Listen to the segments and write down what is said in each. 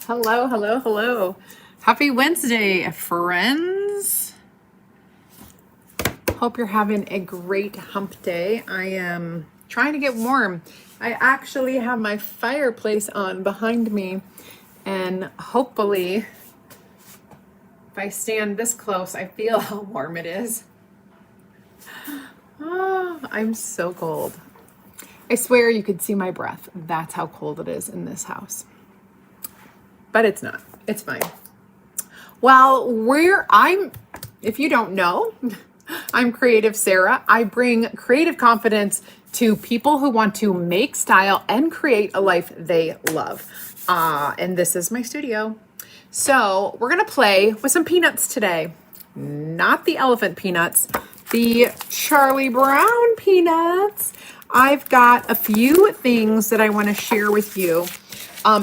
Hello, hello, hello. Happy Wednesday, friends. Hope you're having a great hump day. I am trying to get warm. I actually have my fireplace on behind me, and hopefully, if I stand this close, I feel how warm it is. Oh, I'm so cold. I swear you could see my breath. That's how cold it is in this house. But it's not. It's fine. Well, if you don't know, I'm Creative Sarah. I bring creative confidence to people who want to make style and create a life they love. And this is my studio. So we're going to play with some peanuts today. Not the elephant peanuts, the Charlie Brown peanuts. I've got a few things that I want to share with you,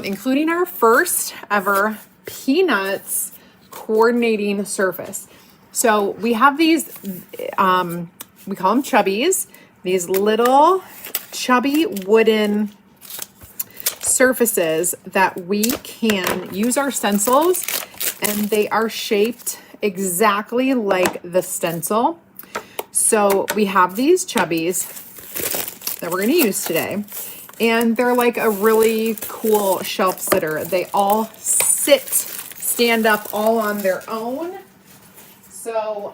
including our first ever peanuts coordinating surface. So we have these, we call them chubbies, these little chubby wooden surfaces that we can use our stencils, and they are shaped exactly like the stencil. So we have these chubbies that we're going to use today, and they're like a really cool shelf sitter. They all stand up all on their own. So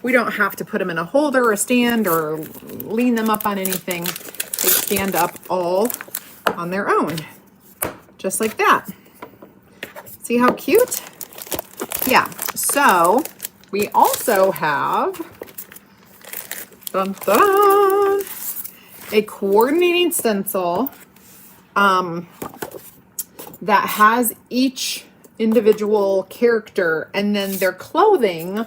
we don't have to put them in a holder or a stand or lean them up on anything. They stand up all on their own, just like that. See how cute? Yeah, so we also have dun, dun, a coordinating stencil that has each individual character and then their clothing,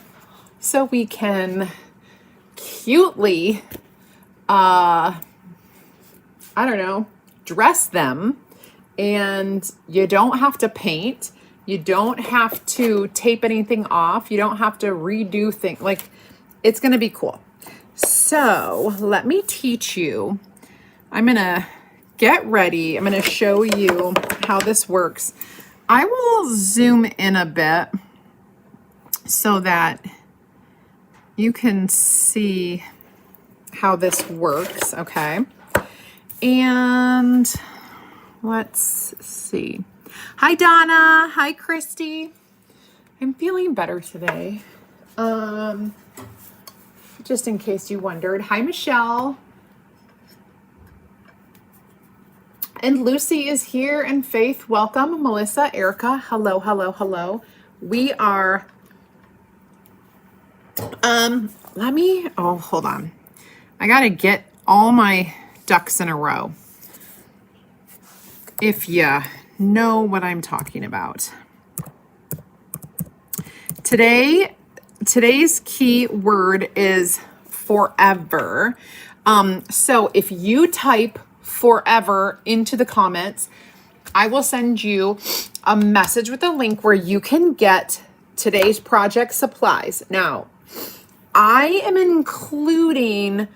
so we can cutely, dress them. And you don't have to paint. You don't have to tape anything off. You don't have to redo things. Like, it's going to be cool. So let me teach you. I'm going to get ready. I'm going to show you how this works. I will zoom in a bit so that you can see how this works, okay? And let's see. Hi, Donna. Hi, Christy. I'm feeling better today. Just in case you wondered. Hi, Michelle. And Lucy is here, and Faith, welcome. Melissa, Erica, hello, hello, hello. We are, hold on. I got to get all my ducks in a row, if you know what I'm talking about. Today's key word is forever. So if you type forever into the comments, I will send you a message with a link where you can get today's project supplies. Now, I am including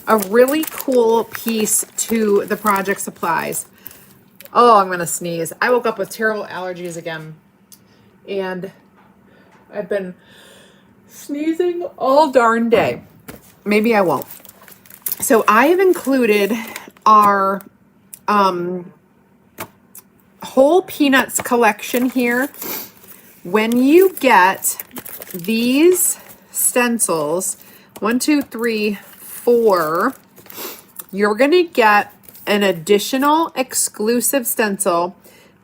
a really cool piece to the project supplies. Oh, I'm going to sneeze. I woke up with terrible allergies again, and I've been sneezing all darn day. Maybe I won't. So I have included our whole peanuts collection here. When you get these stencils, 1, 2, 3, 4, you're going to get an additional exclusive stencil.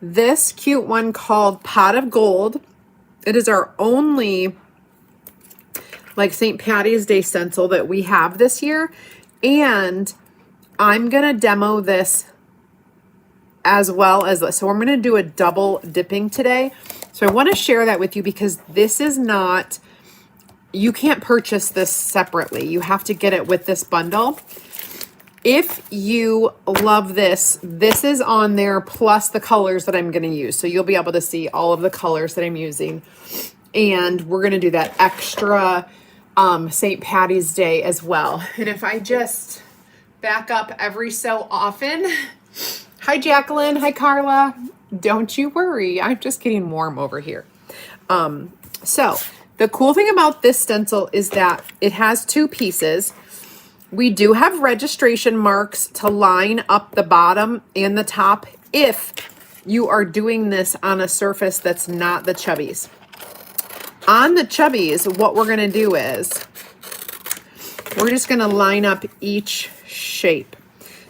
This cute one called Pot of Gold. It is our only like St. Patty's Day stencil that we have this year. And I'm going to demo this as well as this. So I'm going to do a double dipping today. So I want to share that with you because this is not, you can't purchase this separately. You have to get it with this bundle. If you love this, this is on there plus the colors that I'm going to use. So you'll be able to see all of the colors that I'm using. And we're going to do that extra St. Patty's Day as well. And if I just back up every so often, Hi, Jacqueline. Hi, Carla. Don't you worry. I'm just getting warm over here. So the cool thing about this stencil is that it has two pieces. We do have registration marks to line up the bottom and the top if you are doing this on a surface that's not the Chubbies. On the Chubbies, what we're going to do is we're just going to line up each shape.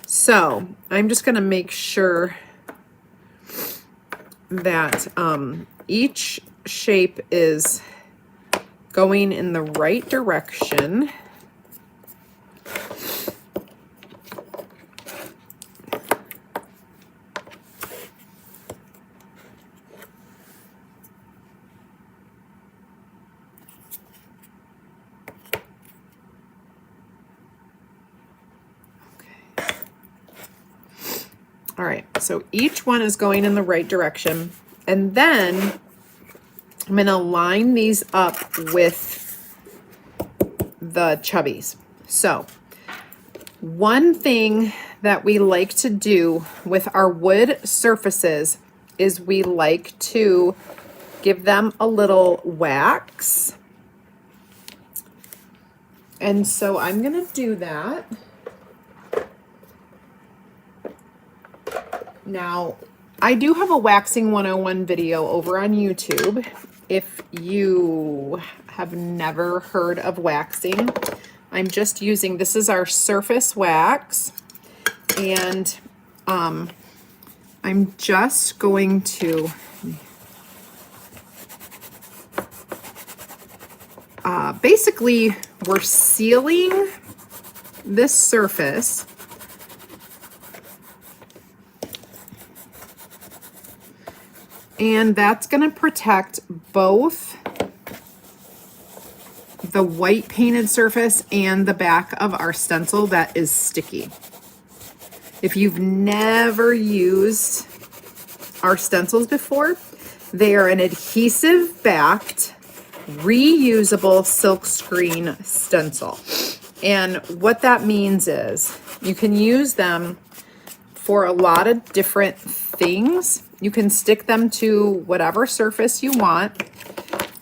So I'm just going to make sure that each shape is going in the right direction. All right, so each one is going in the right direction. And then I'm going to line these up with the Chubbies. So one thing that we like to do with our wood surfaces is we like to give them a little wax. And so I'm going to do that. Now, I do have a Waxing 101 video over on YouTube. If you have never heard of waxing, I'm just using, this is our surface wax, and I'm just going to basically, we're sealing this surface. And that's going to protect both the white painted surface and the back of our stencil that is sticky. If you've never used our stencils before, they are an adhesive backed, reusable silkscreen stencil. And what that means is you can use them for a lot of different things. You can stick them to whatever surface you want,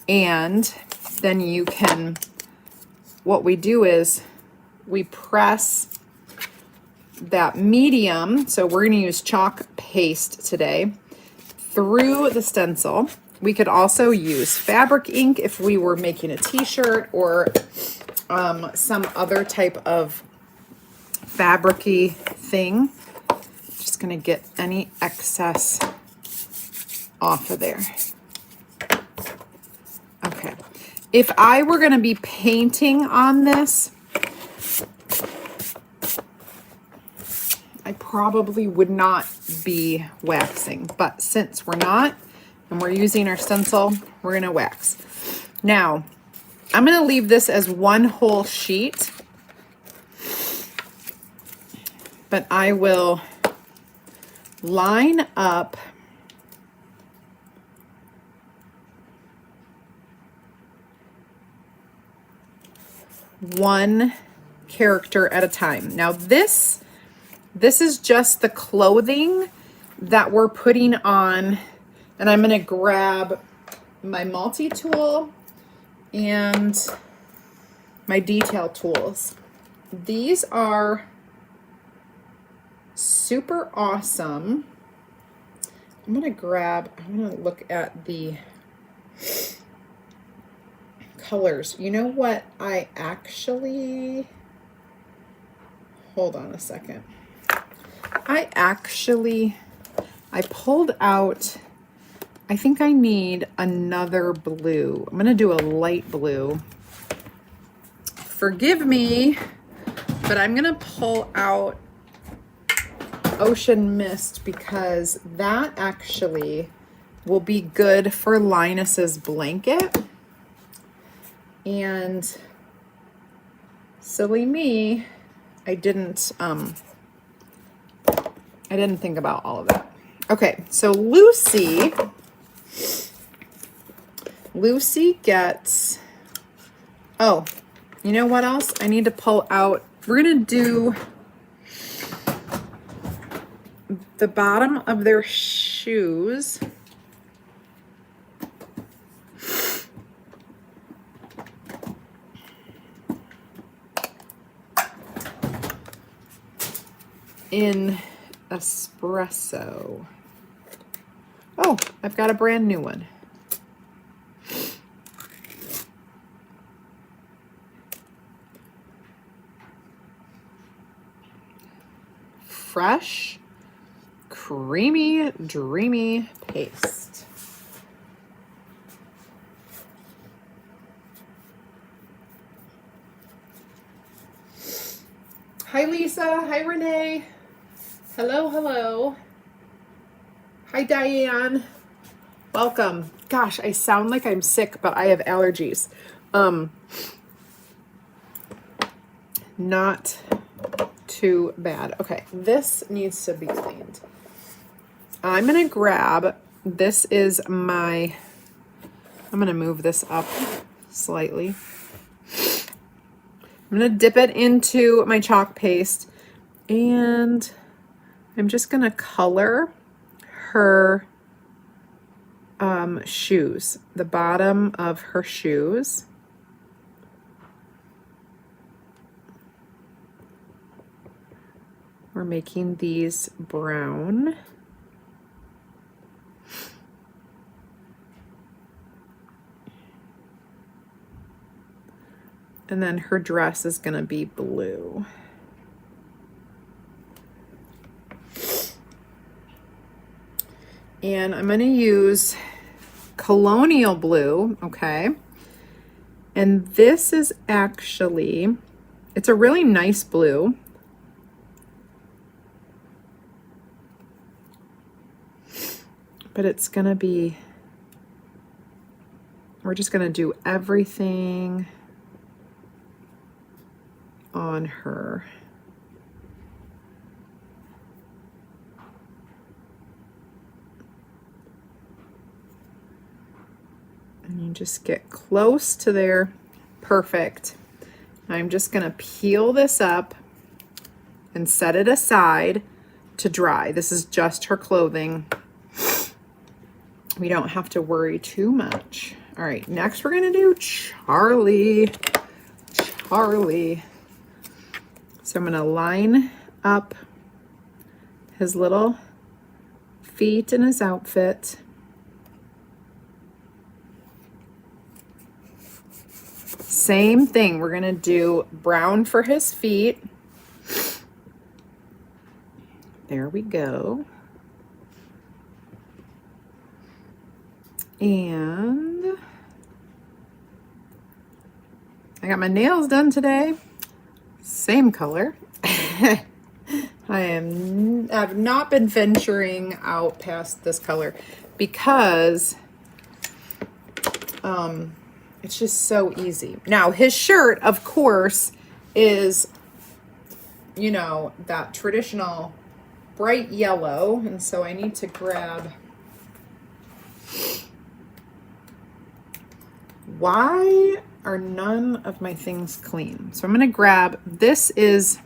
and then you can, what we do is we press that medium, so we're going to use chalk paste today, through the stencil. We could also use fabric ink if we were making a t-shirt or some other type of fabric-y thing. Just going to get any excess off of there. Okay. If I were going to be painting on this, I probably would not be waxing, but since we're not and we're using our stencil, we're going to wax. Now, I'm going to leave this as one whole sheet, but I will line up one character at a time. Now this is just the clothing that we're putting on, and I'm going to grab my multi-tool and my detail tools. These are super awesome. I'm going to look at the colors. You know what? Hold on a second. I pulled out, I think I need another blue. I'm going to do a light blue. Forgive me, but I'm going to pull out Ocean Mist because that actually will be good for Linus's blanket. And silly me, I didn't think about all of that. Okay, so Lucy gets, oh, you know what else? I need to pull out, we're gonna do the bottom of their shoes. In espresso. Oh, I've got a brand new one. Fresh, creamy, dreamy paste. Hi, Lisa. Hi, Renee. Hello, hello. Hi, Diane. Welcome. Gosh, I sound like I'm sick, but I have allergies. Not too bad. Okay, this needs to be cleaned. I'm gonna grab, this is my, I'm gonna move this up slightly. I'm gonna dip it into my chalk paste and I'm just gonna color her shoes, the bottom of her shoes. We're making these brown. And then her dress is going to be blue. And I'm going to use Colonial Blue, okay? And this is actually, it's a really nice blue. But it's going to be, we're just going to do everything on her. And you just get close to there. Perfect. I'm just going to peel this up and set it aside to dry. This is just her clothing. We don't have to worry too much. All right, next we're gonna do Charlie. Charlie. So I'm gonna line up his little feet in his outfit. Same thing, we're gonna do brown for his feet. There we go. And I got my nails done today. Same color. I've not been venturing out past this color because it's just so easy. Now his shirt, of course, is, you know, that traditional bright yellow, and so I need to grab. Why are none of my things clean? So I'm going to grab, this is,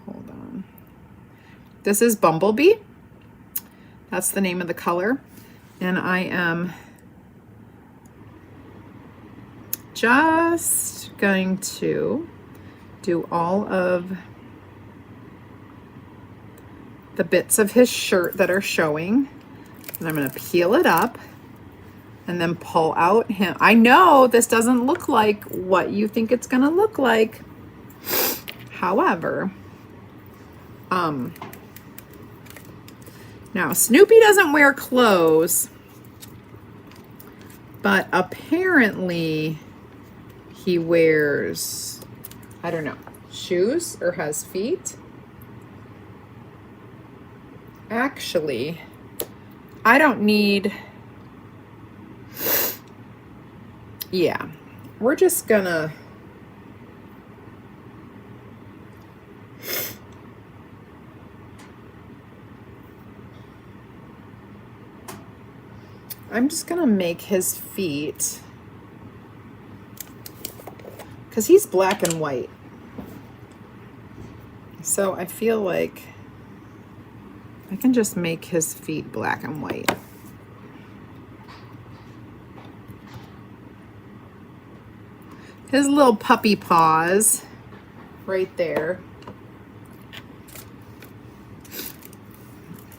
hold on. This is Bumblebee. That's the name of the color. And I am just going to do all of the bits of his shirt that are showing, and I'm going to peel it up and then pull out him. I know this doesn't look like what you think it's going to look like. However, now Snoopy doesn't wear clothes, but apparently he wears, I don't know, shoes or has feet. Actually, I don't need, yeah, we're just gonna, I'm just gonna make his feet, because he's black and white. So I feel like I can just make his feet black and white. His little puppy paws right there.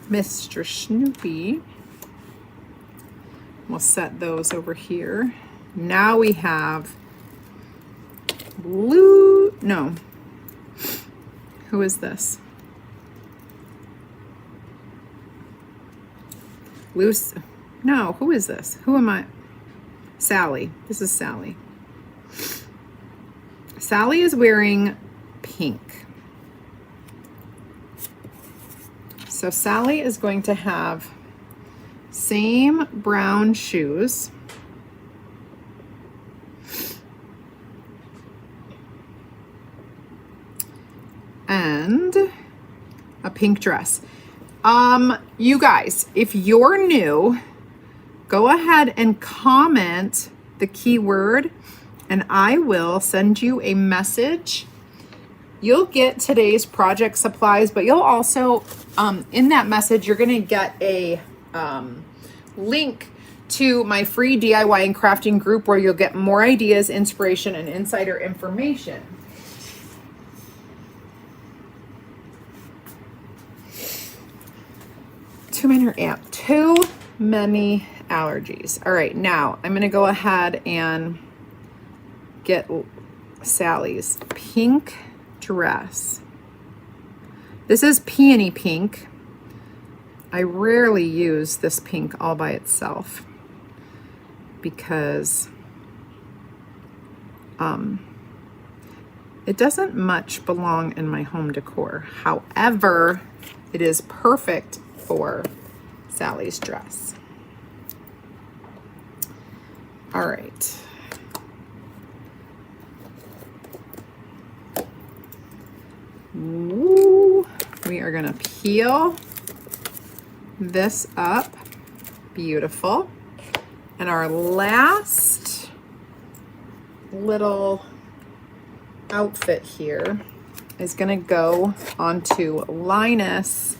Mr. Snoopy. We'll set those over here. Now we have blue, no. Who is this? Loose, no, who is this? Who am I? Sally, this is Sally. Sally is wearing pink. So Sally is going to have same brown shoes. And a pink dress. You guys, if you're new, go ahead and comment the keyword and I will send you a message. You'll get today's project supplies, but you'll also, in that message, you're gonna get a link to my free DIY and crafting group where you'll get more ideas, inspiration, and insider information. Too many allergies. All right, now I'm gonna go ahead and get Sally's pink dress. This is peony pink. I rarely use this pink all by itself because it doesn't much belong in my home decor. However, it is perfect for Sally's dress. All right. Ooh, we are gonna peel this up. Beautiful. And our last little outfit here is gonna go onto Linus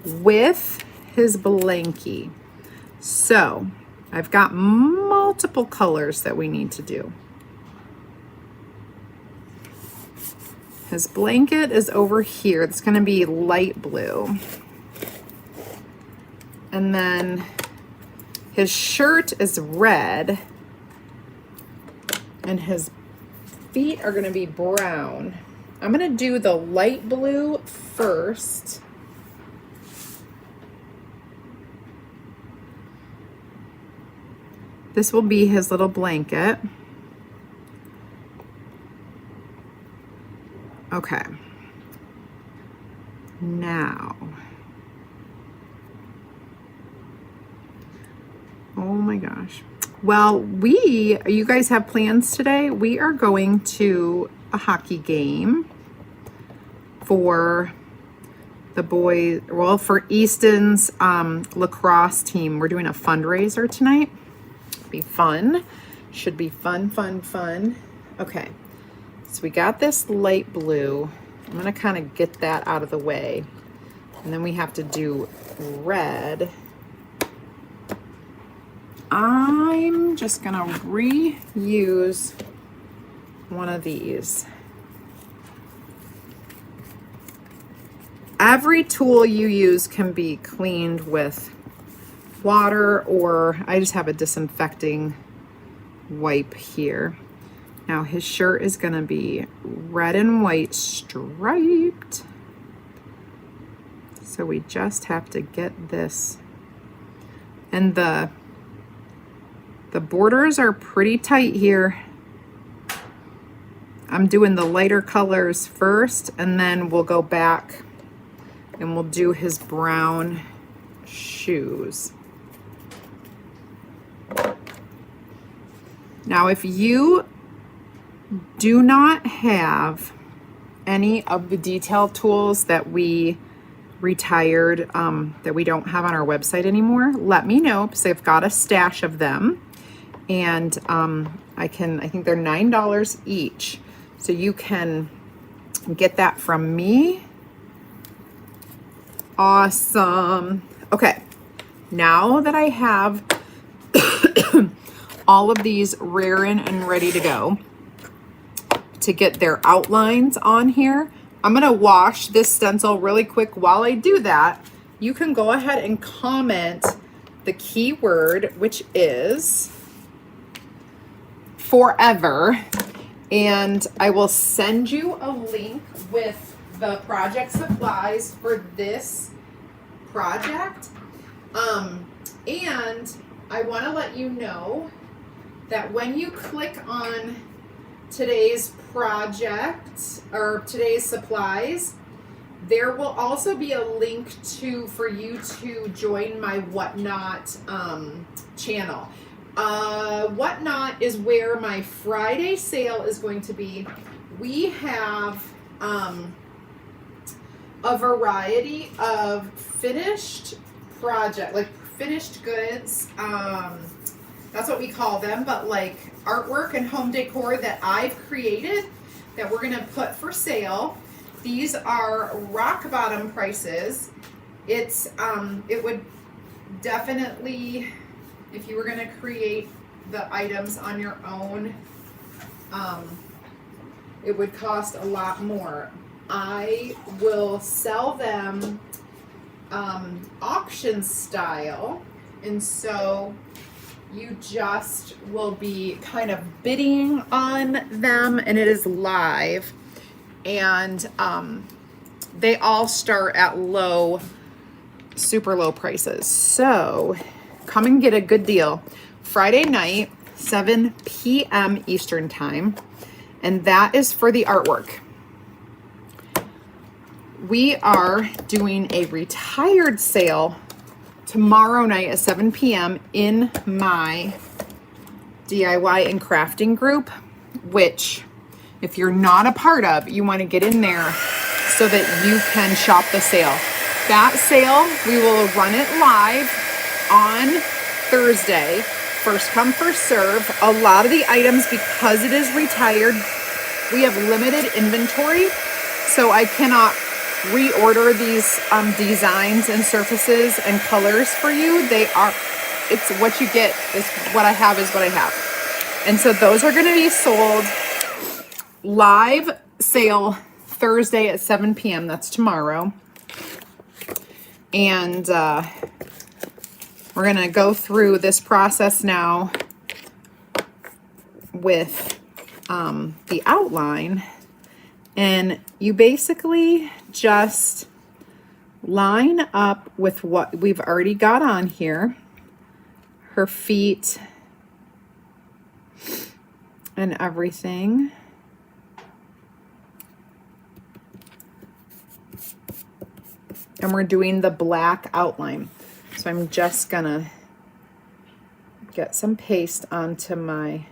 with his blankie. So I've got multiple colors that we need to do. His blanket is over here. It's going to be light blue. And then his shirt is red. And his feet are going to be brown. I'm going to do the light blue first. This will be his little blanket. Okay. Now. Oh my gosh. Well, you guys have plans today? We are going to a hockey game for the boys, well, for Easton's lacrosse team. We're doing a fundraiser tonight. Be fun. Should be fun. Okay. So we got this light blue. I'm going to kind of get that out of the way. And then we have to do red. I'm just going to reuse one of these. Every tool you use can be cleaned with water, or I just have a disinfecting wipe here. Now his shirt is going to be red and white striped. So we just have to get this. And the borders are pretty tight here. I'm doing the lighter colors first, and then we'll go back and we'll do his brown shoes. Now, if you do not have any of the detail tools that we retired, that we don't have on our website anymore, let me know, because I've got a stash of them. And I think they're $9 each. So you can get that from me. Awesome. Okay, now that I have all of these raring and ready to go to get their outlines on here, I'm gonna wash this stencil really quick. While I do that, you can go ahead and comment the keyword, which is forever, and I will send you a link with the project supplies for this project. And I want to let you know that when you click on today's project or today's supplies, there will also be a link for you to join my Whatnot channel. Whatnot is where my Friday sale is going to be. We have a variety of finished finished goods. That's what we call them, but like artwork and home decor that I've created that we're gonna put for sale. These are rock bottom prices. It's it would definitely, if you were gonna create the items on your own, it would cost a lot more. I will sell them auction style, and so you just will be kind of bidding on them, and it is live, and they all start at low, super low prices. So come and get a good deal. Friday night, 7 p.m. Eastern time, and that is for the artwork. We are doing a retired sale tomorrow night at 7 p.m. in my DIY and crafting group, which if you're not a part of, you want to get in there so that you can shop the sale. That sale, we will run it live on Thursday. First come, first serve. A lot of the items, because it is retired, we have limited inventory, so I cannot reorder these designs and surfaces and colors for you. It's what you get is what I have is what I have. And so those are going to be sold live sale Thursday at 7 p.m. That's tomorrow. And we're going to go through this process now with the outline. And you basically just line up with what we've already got on here. Her feet and everything. And we're doing the black outline. So I'm just gonna get some paste onto my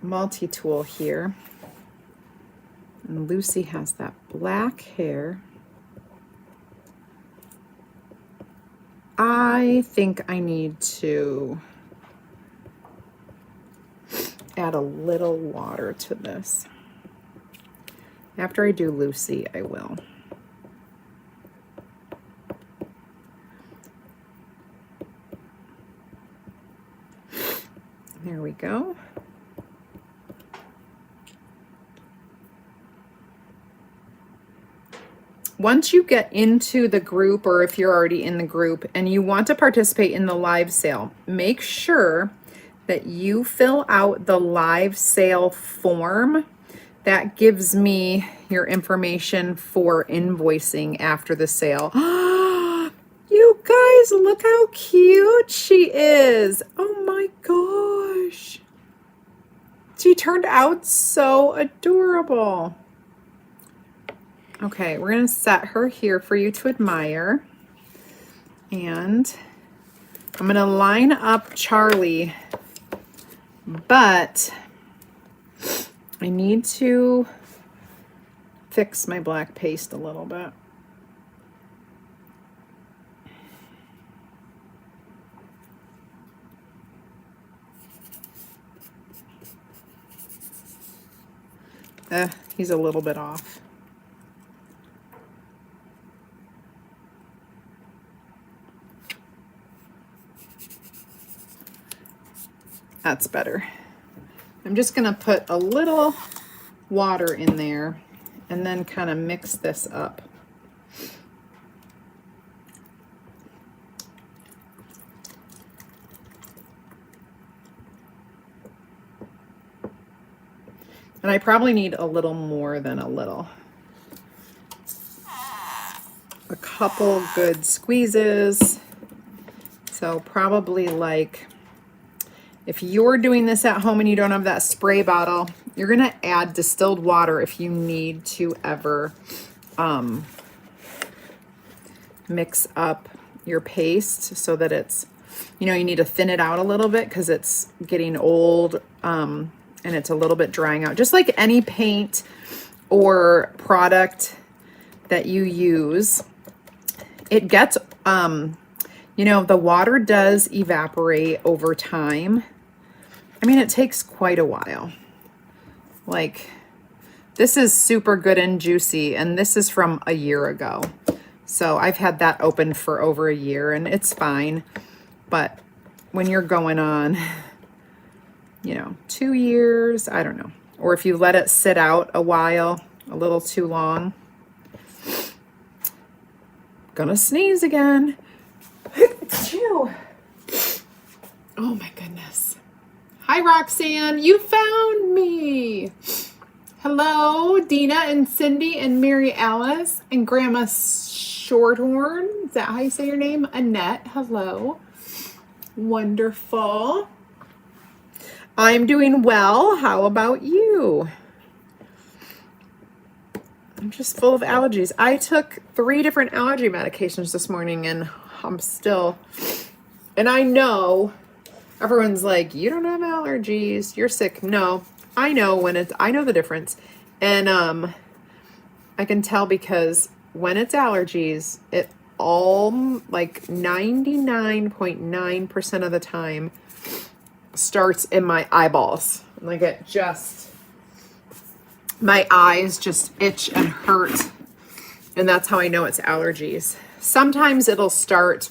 multi-tool here. And Lucy has that black hair. I think I need to add a little water to this. After I do Lucy, I will. There we go. Once you get into the group, or if you're already in the group and you want to participate in the live sale, make sure that you fill out the live sale form. That gives me your information for invoicing after the sale. You guys, look how cute she is. Oh my gosh. She turned out so adorable. Okay, we're going to set her here for you to admire. And I'm going to line up Charlie, but I need to fix my black paste a little bit. He's a little bit off. That's better. I'm just gonna put a little water in there and then kind of mix this up. And I probably need a little more than a little. A couple good squeezes. So probably like, if you're doing this at home and you don't have that spray bottle, you're gonna add distilled water if you need to ever mix up your paste so that it's, you know, you need to thin it out a little bit because it's getting old and it's a little bit drying out. Just like any paint or product that you use, it gets, you know, the water does evaporate over time. I mean, it takes quite a while. Like, this is super good and juicy, and this is from a year ago. So I've had that open for over a year, and it's fine. But when you're going on, you know, 2 years, I don't know. Or if you let it sit out a while, a little too long. Gonna sneeze again. Oh my goodness. Hi, Roxanne. You found me. Hello, Dina and Cindy and Mary Alice and Grandma Shorthorn. Is that how you say your name? Annette. Hello. Wonderful. I'm doing well. How about you? I'm just full of allergies. I took 3 different allergy medications this morning and I'm still, and I know everyone's like, you don't have allergies, you're sick. No, I know when it's, I know the difference. And I can tell because when it's allergies, it all, like 99.9% of the time starts in my eyeballs. Like it just, my eyes just itch and hurt. And that's how I know it's allergies. Sometimes it'll start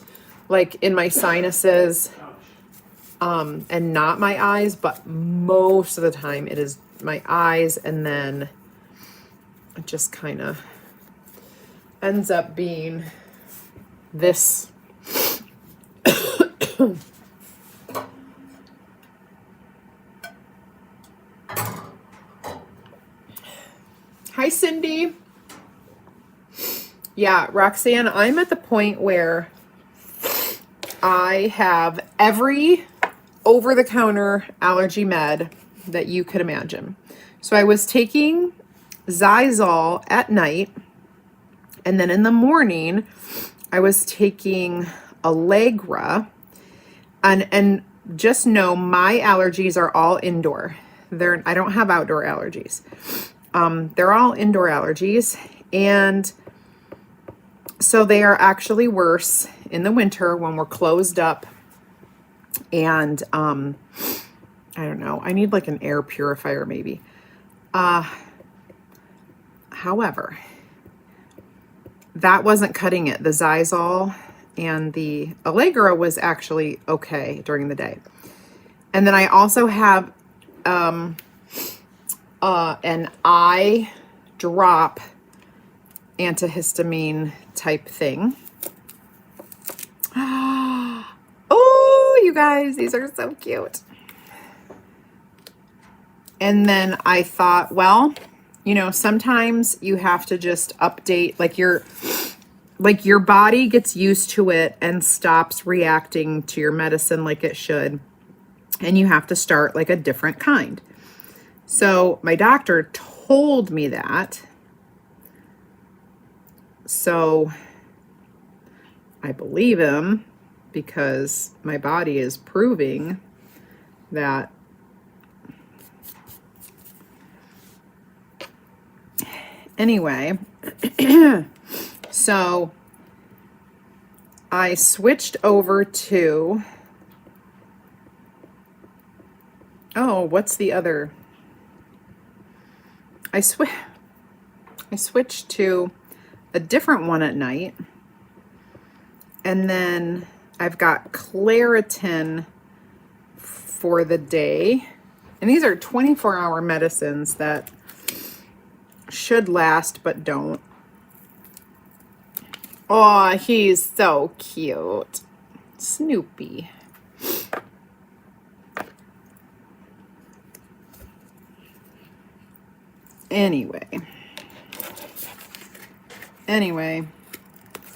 like in my sinuses and not my eyes, but most of the time it is my eyes, and then it just kind of ends up being this. Hi, Cindy. Yeah, Roxanne, I'm at the point where I have every over-the-counter allergy med that you could imagine. So I was taking Zysol at night, and then in the morning, I was taking Allegra, and just know my allergies are all indoor. I don't have outdoor allergies. They're all indoor allergies, and so they are actually worse in the winter when we're closed up. And I don't know, I need like an air purifier maybe. However, that wasn't cutting it. The Zysol and the Allegra was actually okay during the day. And then I also have an eye drop antihistamine type thing. Oh, you guys, these are so cute. And then I thought, well, you know, sometimes you have to just update, like your body gets used to it and stops reacting to your medicine like it should. And you have to start like a different kind. So my doctor told me that. So I believe him because my body is proving that. Anyway, so I switched over to, oh, what's the other? I switched to a different one at night. And then I've got Claritin for the day. And these are 24-hour medicines that should last but don't. Oh, he's so cute. Snoopy. Anyway,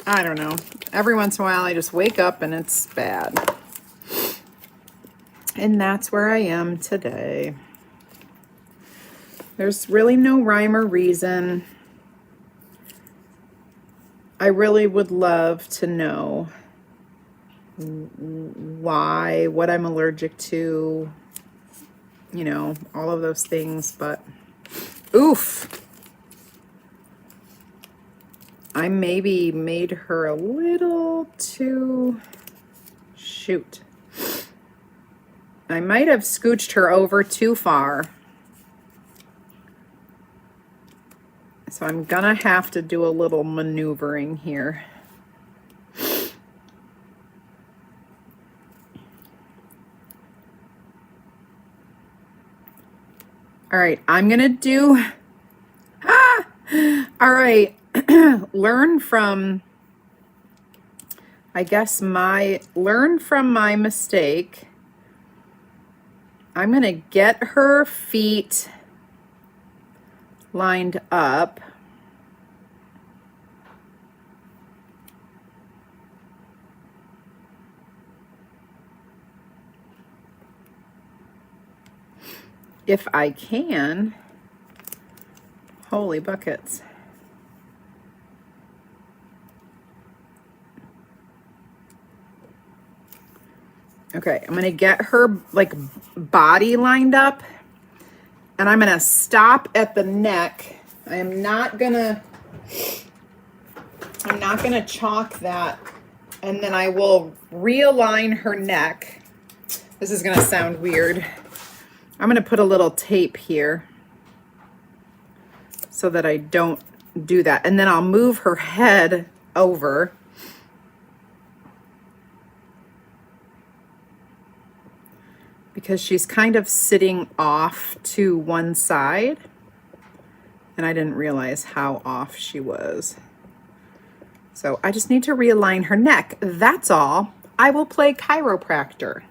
I don't know. Every once in a while I just wake up and it's bad. And that's where I am today. There's really no rhyme or reason. I really would love to know why, what I'm allergic to, you know, all of those things, but oof. I maybe made her a little too, shoot. I might have scooched her over too far. So I'm gonna have to do a little maneuvering here. All right, I'm gonna do, all right, learn from, I guess learn from my mistake. I'm gonna get her feet lined up. If I can. Holy buckets. Okay, I'm gonna get her like body lined up, and I'm gonna stop at the neck. I'm not gonna chalk that, and then I will realign her neck. This is gonna sound weird. I'm gonna put a little tape here so that I don't do that. And then I'll move her head over. Because she's kind of sitting off to one side. And I didn't realize how off she was. So I just need to realign her neck. That's all. I will play chiropractor.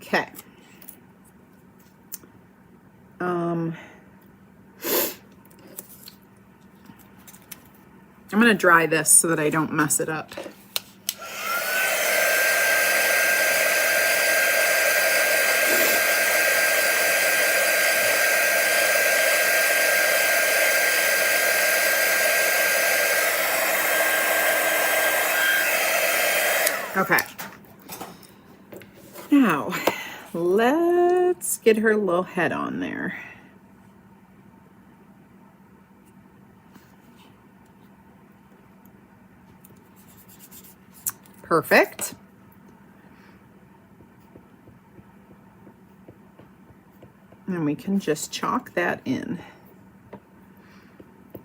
Okay. I'm going to dry this so that I don't mess it up. Okay. Now, let's get her little head on there. Perfect. And we can just chalk that in.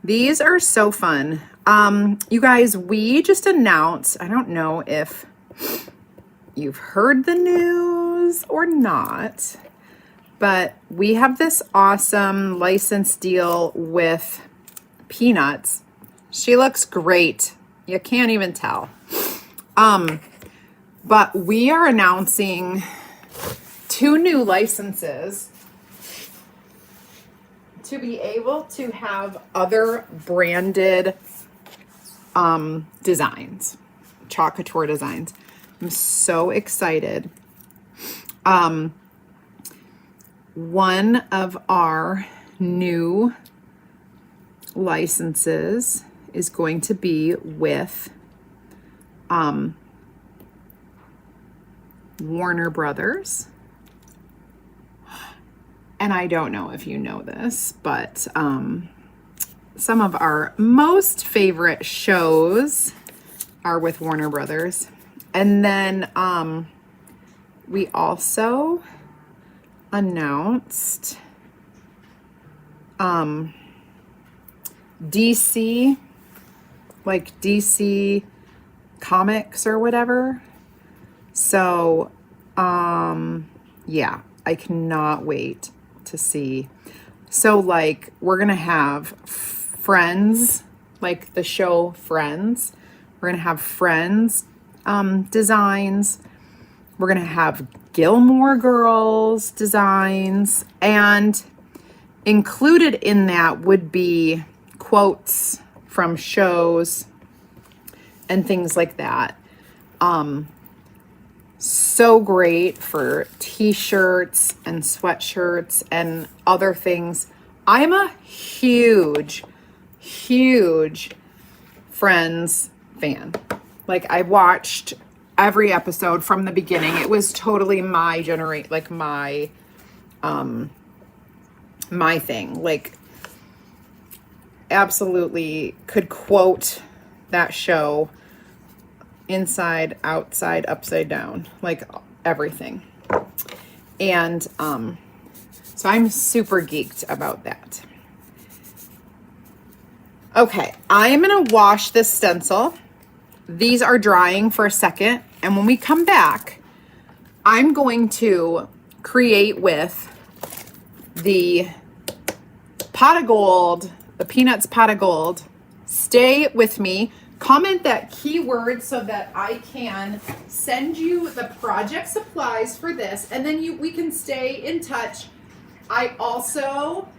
These are so fun. You guys, we just announced, I don't know if you've heard the news or not, but we have this awesome license deal with Peanuts. She looks great. You can't even tell. But we are announcing 2 new licenses to be able to have other branded designs, Chalk Couture designs. I'm so excited. One of our new licenses is going to be with Warner Brothers. And I don't know if you know this, but some of our most favorite shows are with Warner Brothers. And then we also announced DC, like DC Comics or whatever. So, yeah, I cannot wait to see. So, like, we're going to have Friends, like the show Friends. We're going to have Friends designs. We're going to have Gilmore Girls designs. And included in that would be quotes from shows and things like that. So great for t-shirts and sweatshirts and other things. I'm a huge Friends fan. Like, I watched every episode from the beginning. It was totally my my thing. Like, absolutely could quote that show inside, outside, upside down, like everything. And so I'm super geeked about that. Okay, I'm gonna wash this stencil. These are drying for a second, and when we come back, I'm going to create with the pot of gold, the Peanuts pot of gold. Stay with me. Comment that keyword so that I can send you the project supplies for this, and then we can stay in touch. I also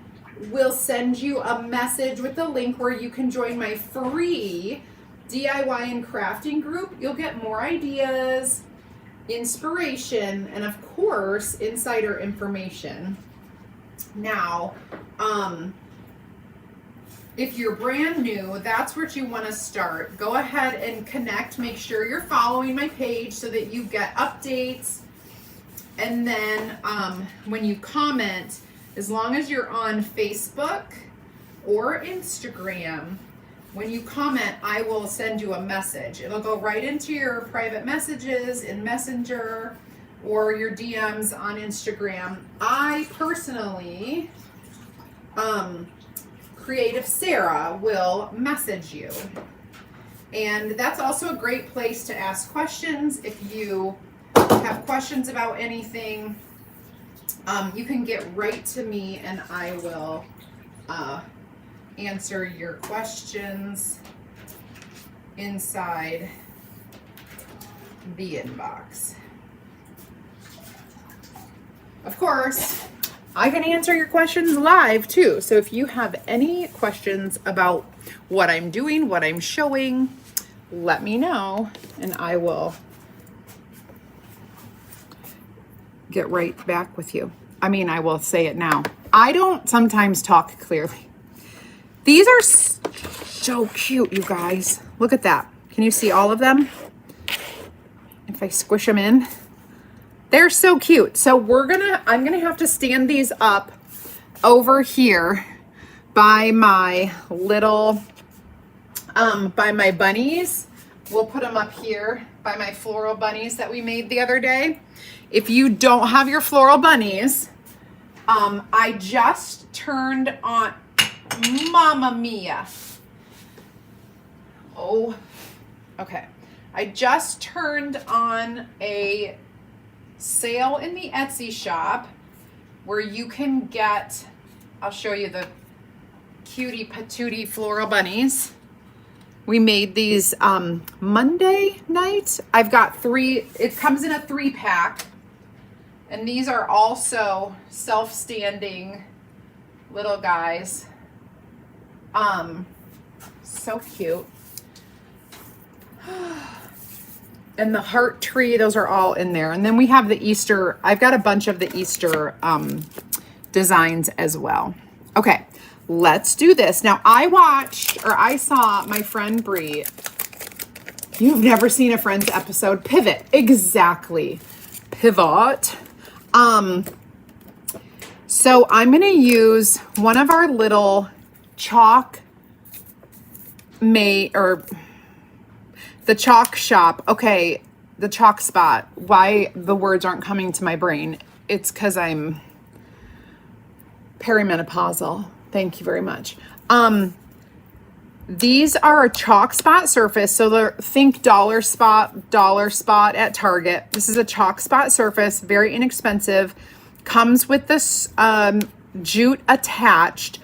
will send you a message with a link where you can join my free DIY and crafting group. You'll get more ideas, inspiration, and of course, insider information. Now, if you're brand new, that's where you want to start. Go ahead and connect. Make sure you're following my page so that you get updates. And then when you comment, as long as you're on Facebook or Instagram, when you comment, I will send you a message. It'll go right into your private messages in Messenger or your DMs on Instagram. I personally, Creative Sarah, will message you. And that's also a great place to ask questions. If you have questions about anything, you can get right to me and I will answer your questions inside the inbox. Of course, I can answer your questions live too. So if you have any questions about what I'm doing, what I'm showing, let me know and I will get right back with you. I mean, I will say it now. I don't sometimes talk clearly. These are so cute, you guys. Look at that. Can you see all of them? If I squish them in. They're so cute. So I'm gonna have to stand these up over here by my little, by my bunnies. We'll put them up here by my floral bunnies that we made the other day. If you don't have your floral bunnies, I just turned on, Mamma Mia. Oh, okay. I just turned on a sale in the Etsy shop where you can get, I'll show you the cutie patootie floral bunnies. We made these Monday night. I've got 3, it comes in a 3-pack. And these are also self-standing little guys. So cute. And the heart tree, those are all in there. And then we have the Easter, I've got a bunch of the Easter designs as well. Okay, let's do this. Now I saw my friend Bree. You've never seen a Friends episode. Pivot, exactly. Pivot. So I'm gonna use one of our little chalk the chalk shop. Okay, the chalk spot, why the words aren't coming to my brain. It's because I'm perimenopausal. Thank you very much. These are a chalk spot surface. So think dollar spot at Target. This is a chalk spot surface, very inexpensive. Comes with this jute attached.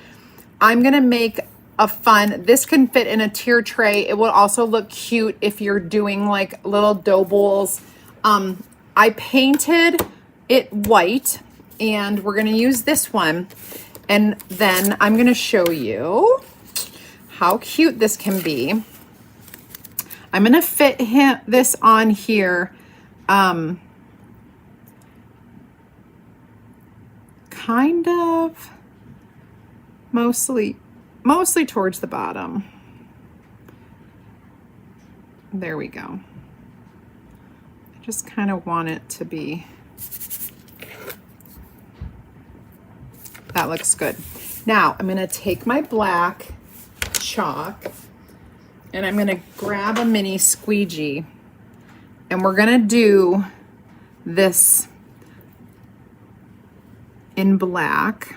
I'm going to make a fun, this can fit in a tier tray. It will also look cute if you're doing like little dough bowls. I painted it white and we're going to use this one. And then I'm going to show you how cute this can be. I'm going to fit this on here. Kind of mostly towards the bottom. There we go. I just kind of want it to be, that looks good. Now I'm going to take my black chalk and I'm going to grab a mini squeegee and we're going to do this in black.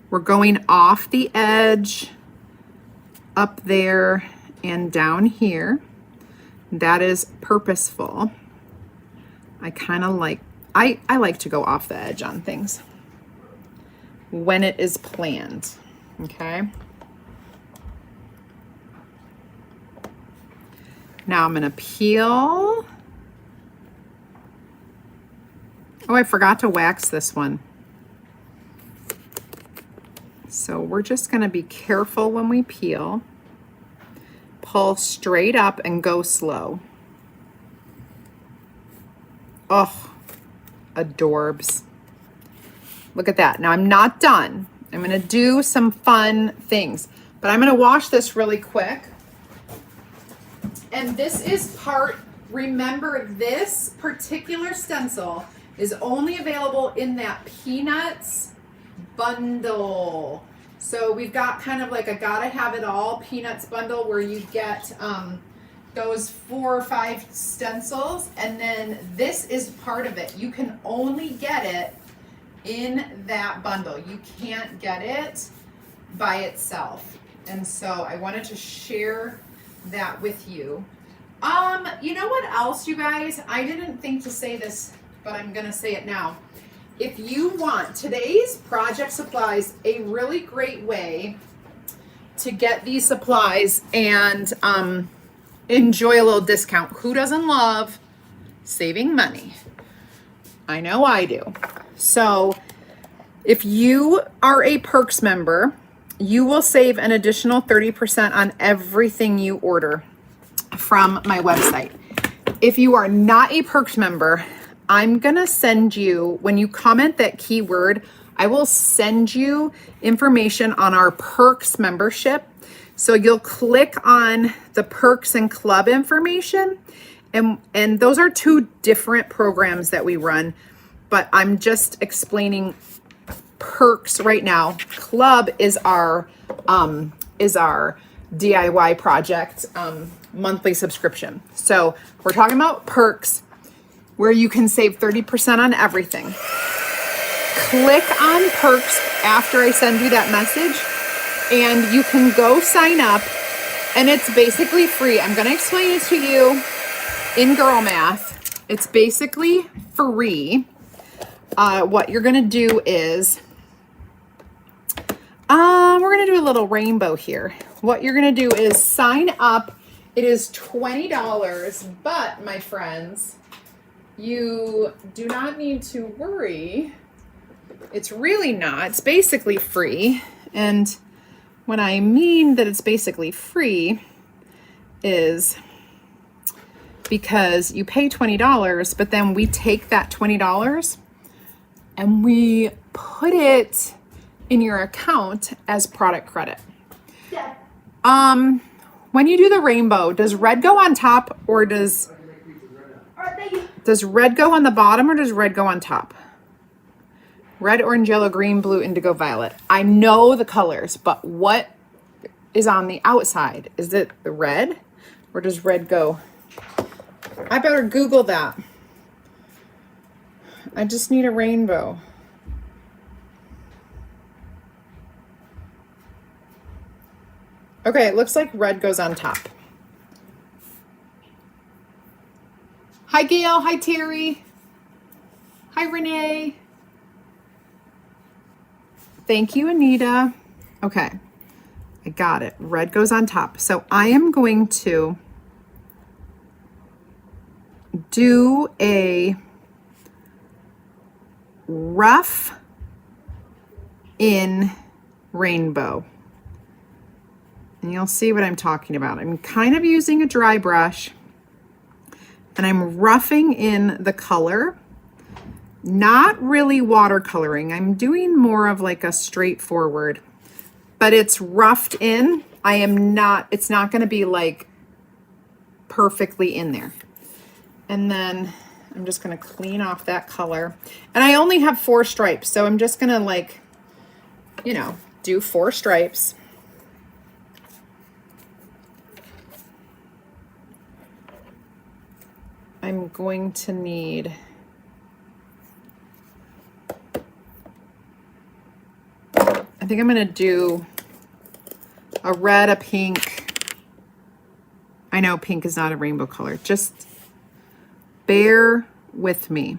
We're going off the edge, up there and down here. That is purposeful. I kind of like, I like to go off the edge on things when it is planned, okay? Now I'm gonna peel. Oh, I forgot to wax this one. So we're just gonna be careful when we peel. Pull straight up and go slow. Oh, adorbs. Look at that. Now I'm not done. I'm gonna do some fun things, but I'm gonna wash this really quick. And this is remember this particular stencil is only available in that Peanuts bundle. So we've got kind of like a gotta have it all Peanuts bundle where you get those 4 or 5 stencils, and then this is part of it. You can only get it in that bundle. You can't get it by itself. And so I wanted to share that with you. You know what else, you guys? I didn't think to say this, but I'm gonna say it now. If you want today's project supplies, a really great way to get these supplies and enjoy a little discount. Who doesn't love saving money? I know I do. So if you are a Perks member, you will save an additional 30% on everything you order from my website. If you are not a Perks member, I'm gonna send you, when you comment that keyword, I will send you information on our Perks membership. So you'll click on the Perks and Club information, and those are 2 different programs that we run, but I'm just explaining Perks right now. Club is our DIY project monthly subscription. So we're talking about Perks, where you can save 30% on everything. Click on Perks after I send you that message, and you can go sign up, and it's basically free. I'm gonna explain it to you in girl math. It's basically free. What you're gonna do is, we're gonna do a little rainbow here. What you're gonna do is sign up. It is $20, but my friends, you do not need to worry. It's really not. It's basically free. And when I mean that it's basically free is because you pay $20, but then we take that $20 and we put it in your account as product credit. Yeah. When you do the rainbow, does red go on top, or does red go on the bottom, or does red go on top? Red, orange, yellow, green, blue, indigo, violet. I know the colors, but what is on the outside? Is it the red? Where does red go? I better Google that. I just need a rainbow. Okay, it looks like red goes on top. Hi, Gail. Hi, Terry. Hi, Renee. Thank you, Anita. Okay, I got it. Red goes on top. So I am going to do a rough in rainbow. And you'll see what I'm talking about. I'm kind of using a dry brush and I'm roughing in the color, not really watercoloring. I'm doing more of like a straightforward, but it's roughed in. It's not going to be like perfectly in there. And then I'm just going to clean off that color. And I only have 4 stripes, so I'm just going to like, you know, do 4 stripes. I'm going to need I think I'm going to do a red, a pink. I know pink is not a rainbow color. Just bear with me.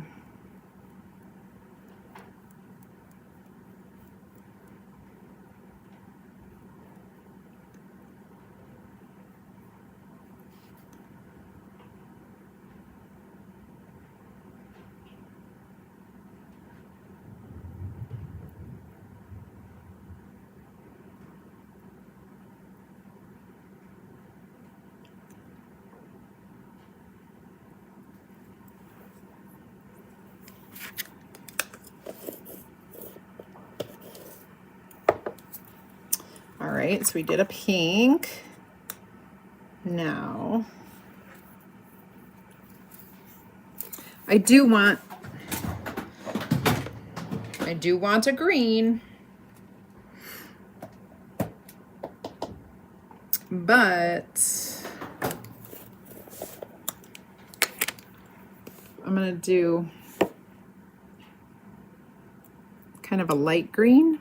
All right, so we did a pink. Now, I do want a green, but I'm gonna do kind of a light green.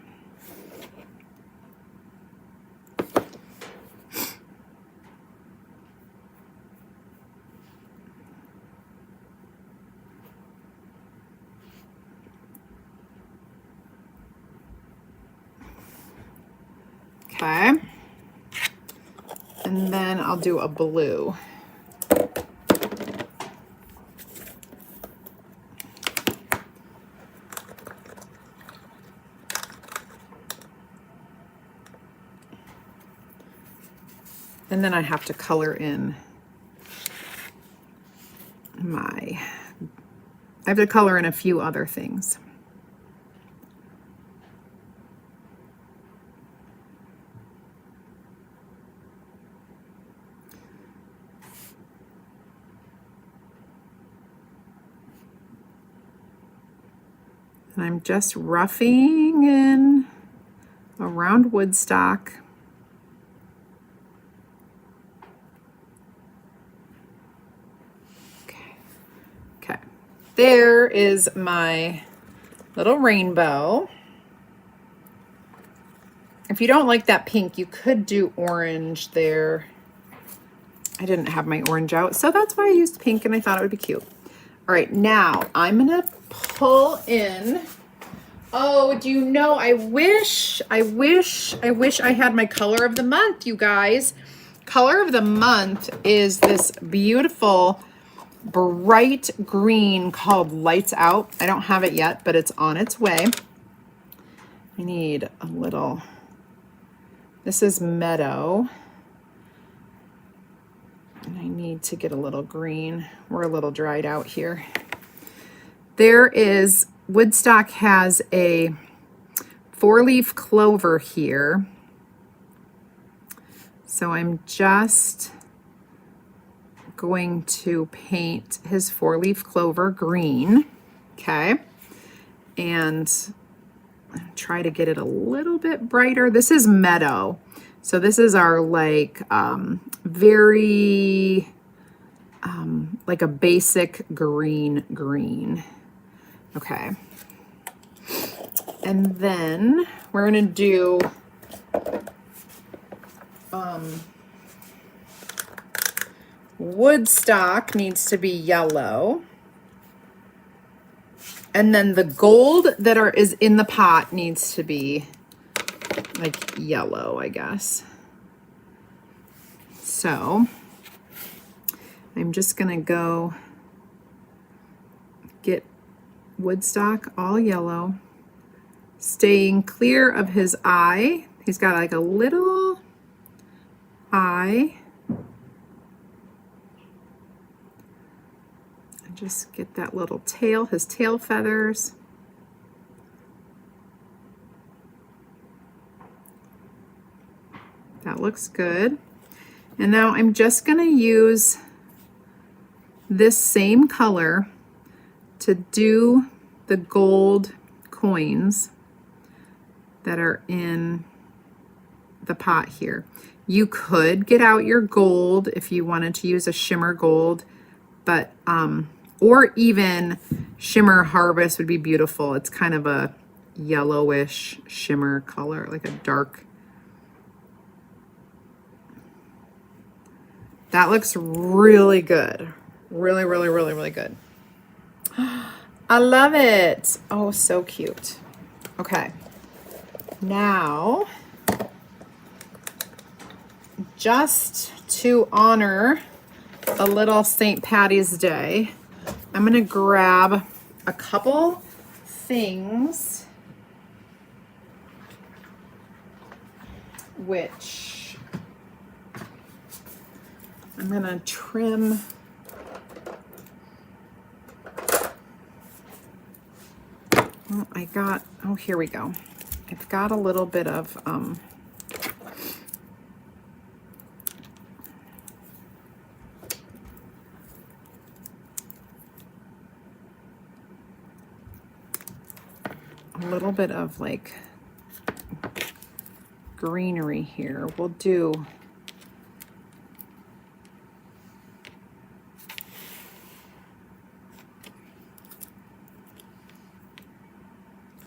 Okay, and then I'll do a blue. And then I have to color in I have to color in a few other things. And I'm just roughing in around Woodstock. Okay, there is my little rainbow. If you don't like that pink, you could do orange there. I didn't have my orange out, so that's why I used pink and I thought it would be cute. All right, now I'm gonna pull in. Oh, do you know, I wish I had my color of the month, you guys. Color of the month is this beautiful bright green called Lights Out. I don't have it yet, but it's on its way. I need a little, this is Meadow. And I need to get a little green. We're a little dried out here. There is, Woodstock has a 4-leaf clover here. So I'm just going to paint his 4-leaf clover green, okay? And try to get it a little bit brighter. This is Meadow. So this is our like very like a basic green. Okay. And then we're gonna do Woodstock needs to be yellow. And then the gold that is in the pot needs to be like yellow, I guess. So I'm just gonna go get Woodstock all yellow, staying clear of his eye. He's got like a little eye. Just get that little tail, his tail feathers. That looks good. And now I'm just going to use this same color to do the gold coins that are in the pot here. You could get out your gold if you wanted to use a shimmer gold, but or even shimmer harvest would be beautiful. It's kind of a yellowish shimmer color, like a dark. That looks really good. Really, really, really, really good. I love it. Oh, so cute. Okay. Now, just to honor a little St. Patty's Day, I'm going to grab a couple things which I'm going to trim. Oh, here we go. I've got a little bit of like greenery here. We'll do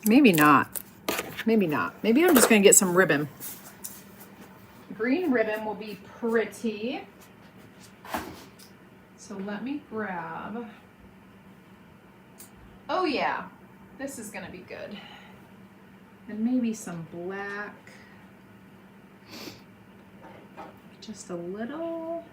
maybe not. Maybe not. Maybe I'm just going to get some ribbon. Green ribbon will be pretty. So let me grab. Oh yeah, this is going to be good. And maybe some black. Just a little.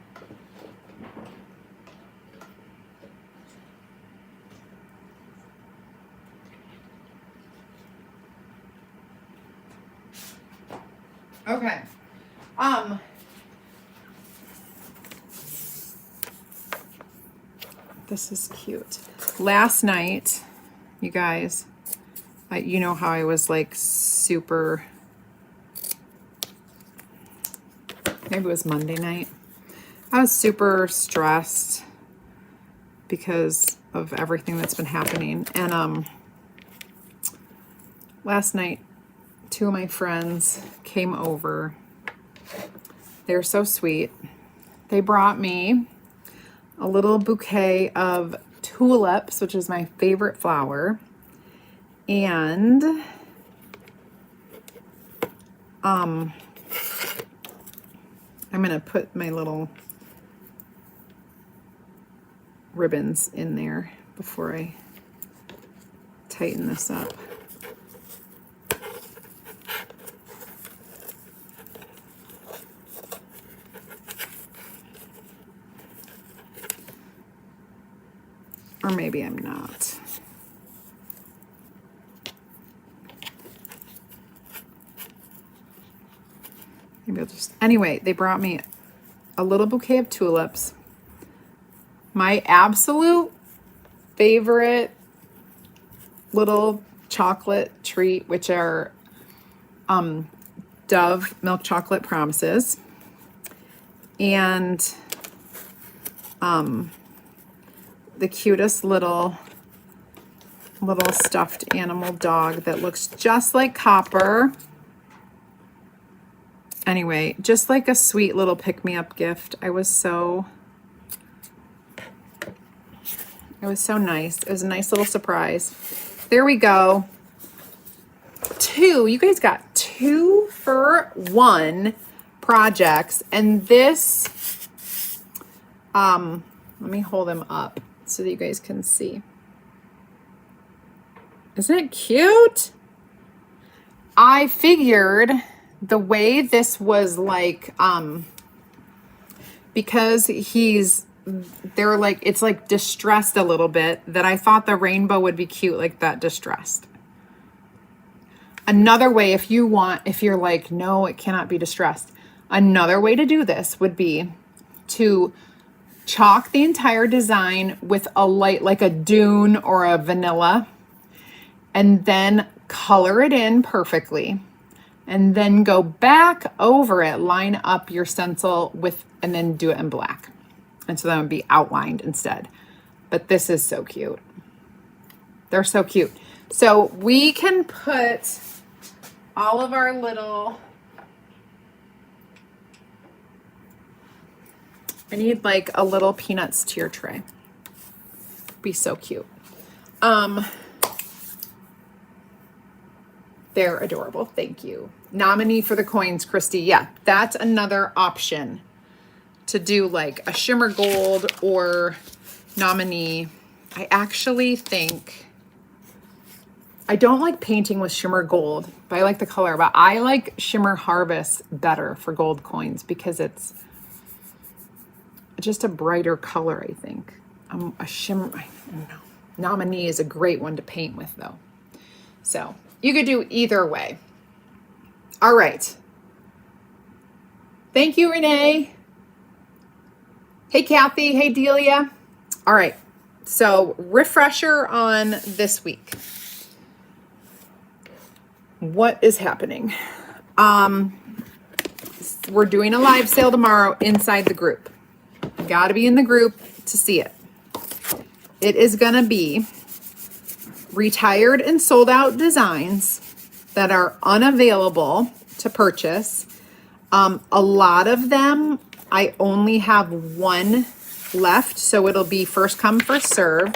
Okay. This is cute. Last night, you guys, you know how I was like super, maybe it was Monday night. I was super stressed because of everything that's been happening. And last night, two of my friends came over. They were so sweet. They brought me a little bouquet of tulips, which is my favorite flower. And I'm going to put my little ribbons in there before I tighten this up. Or maybe I'm not. Maybe I'll just, anyway, they brought me a little bouquet of tulips. My absolute favorite little chocolate treat, which are Dove milk chocolate promises. And the cutest little stuffed animal dog that looks just like Copper. Anyway, just like a sweet little pick-me-up gift. It was so nice. It was a nice little surprise. There we go. You guys got 2 for 1 projects. And this, let me hold them up so that you guys can see. Isn't it cute? I figured the way this was like, because they're like, it's like distressed a little bit, that I thought the rainbow would be cute like that distressed. Another way, if you're like, no, it cannot be distressed. Another way to do this would be to chalk the entire design with a light, like a dune or a vanilla, and then color it in perfectly. And then go back over it, line up your stencil and then do it in black. And so that would be outlined instead. But this is so cute. They're so cute. So we can put all of our little, I need like a little peanuts tier tray. Be so cute. They're adorable. Thank you. Nominee for the coins, Christy. Yeah, that's another option to do like a shimmer gold or nominee. I actually think, I don't like painting with shimmer gold, but I like the color. But I like shimmer harvest better for gold coins because it's just a brighter color, I think. A shimmer, I don't know. Nominee is a great one to paint with though. So you could do either way. All right. Thank you, Renee. Hey, Kathy. Hey, Delia. All right. So refresher on this week. What is happening? We're doing a live sale tomorrow inside the group. You got to be in the group to see it. It is going to be retired and sold out designs that are unavailable to purchase. A lot of them, I only have 1 left, so it'll be first come, first serve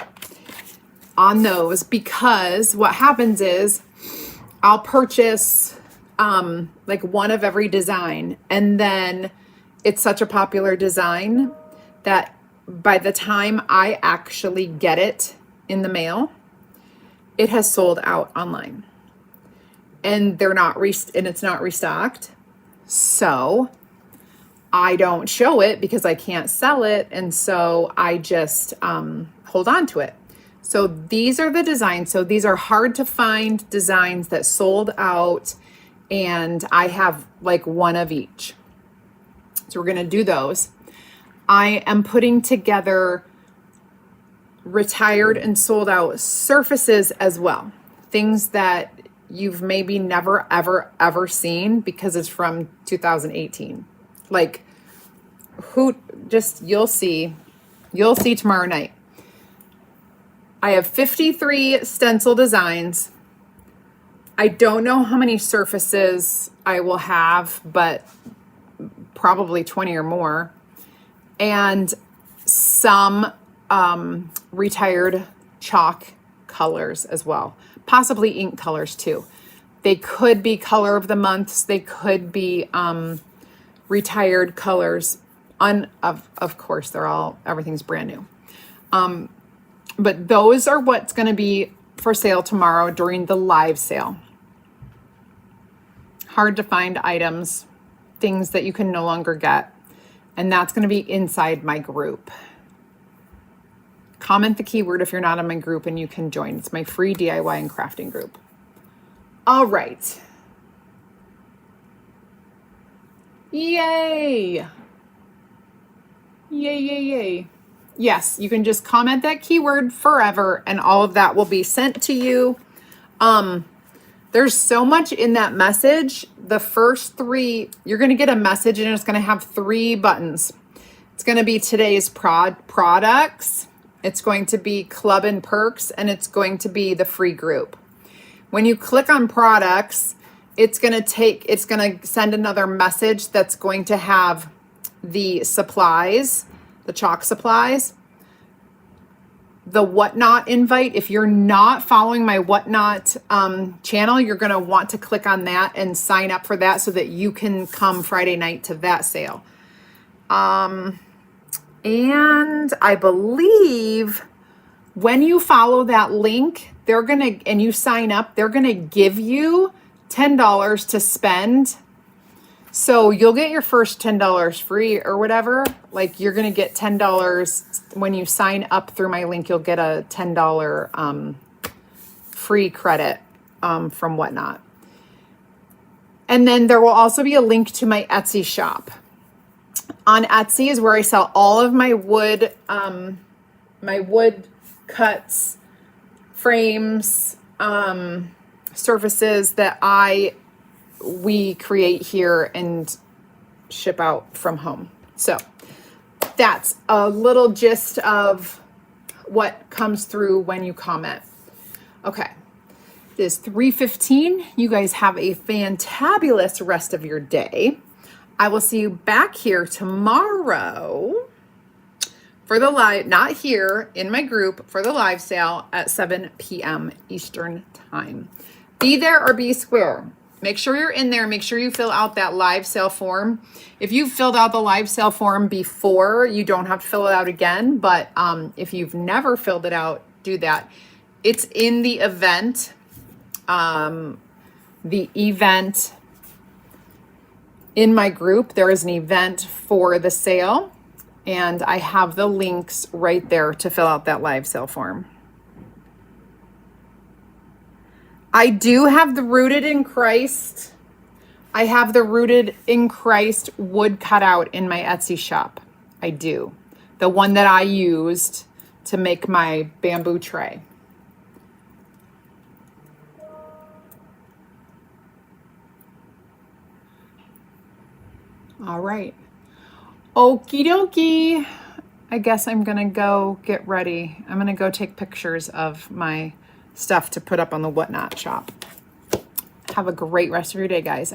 on those, because what happens is I'll purchase like 1 of every design, and then it's such a popular design that by the time I actually get it in the mail, it has sold out online, and it's not restocked. So I don't show it because I can't sell it. And so I just hold on to it. So these are the designs. So these are hard to find designs that sold out, and I have like 1 of each. So we're going to do those. I am putting together retired and sold out surfaces as well. Things that you've maybe never, ever seen because it's from 2018. Like you'll see tomorrow night. I have 53 stencil designs. I don't know how many surfaces I will have, but probably 20 or more. And some retired chalk colors as well, possibly ink colors too. They could be color of the months. They could be retired colors. Of course, everything's brand new. But those are what's going to be for sale tomorrow during the live sale. Hard to find items, things that you can no longer get. And that's going to be inside my group. Comment the keyword if you're not in my group and you can join. It's my free DIY and crafting group. All right. Yay. Yay, yay, yay. Yes, you can just comment that keyword forever and all of that will be sent to you. There's so much in that message. The first 3, you're going to get a message and it's going to have 3 buttons. It's going to be today's products. It's going to be club and perks, and it's going to be the free group. When you click on products, it's going to send another message that's going to have the supplies, the chalk supplies, the Whatnot invite. If you're not following my Whatnot channel, you're going to want to click on that and sign up for that so that you can come Friday night to that sale. And I believe when you follow that link, and you sign up, they're going to give you $10 to spend. So you'll get your first $10 free or whatever. Like, you're going to get $10 when you sign up through my link. You'll get a $10 free credit from Whatnot. And then there will also be a link to my Etsy shop. On Etsy is where I sell all of my wood cuts, frames, surfaces that we create here and ship out from home. So that's a little gist of what comes through when you comment. Okay, it is 3:15. You guys have a fantabulous rest of your day. I will see you back here tomorrow for the live, not here in my group, for the live sale at 7 p.m. Eastern time. Be there or be square. Make sure you're in there. Make sure you fill out that live sale form. If you've filled out the live sale form before, you don't have to fill it out again. But if you've never filled it out, do that. It's in the event. In my group, there is an event for the sale, and I have the links right there to fill out that live sale form. I do have the Rooted in Christ. I have the Rooted in Christ wood cutout in my Etsy shop. I do. The one that I used to make my bamboo tray. All right. Okie dokie. I guess I'm going to go get ready. I'm going to go take pictures of my stuff to put up on the Whatnot shop. Have a great rest of your day, guys.